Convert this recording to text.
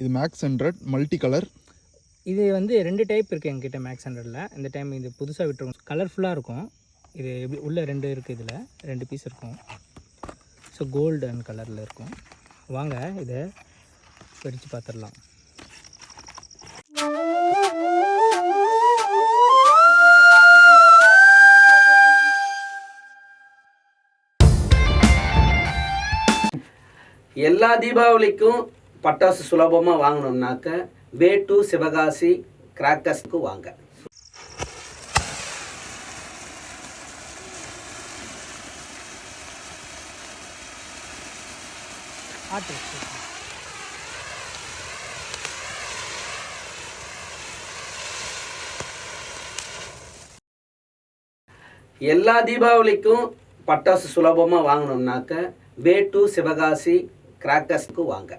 இது maths 100 multi colour. இது வந்து 2 டைப் இருக்குது எங்ககிட்ட மேக்ஸ் 100ல். இந்த டைம் இது புதுசாக விட்டுருக்கோம். கலர்ஃபுல்லாக இருக்கும். இது எப்படி உள்ளே 2 இருக்குது, இதில் 2 பீஸ் இருக்கும். ஸோ கோல்டு அண்ட் கலரில் இருக்கும். வாங்க இதை பிரித்து பார்த்துடலாம். எல்லா தீபாவளிக்கும் பட்டாசு சுலபமாக வாங்கணும்னாக்க வே டு சிவகாசி கிராக்கர்ஸ்க்கு வாங்க. எல்லா தீபாவளிக்கும் பட்டாசு சுலபமாக வாங்கணும்னாக்க வே டு சிவகாசி கிராக்கர்ஸ்க்கு வாங்க.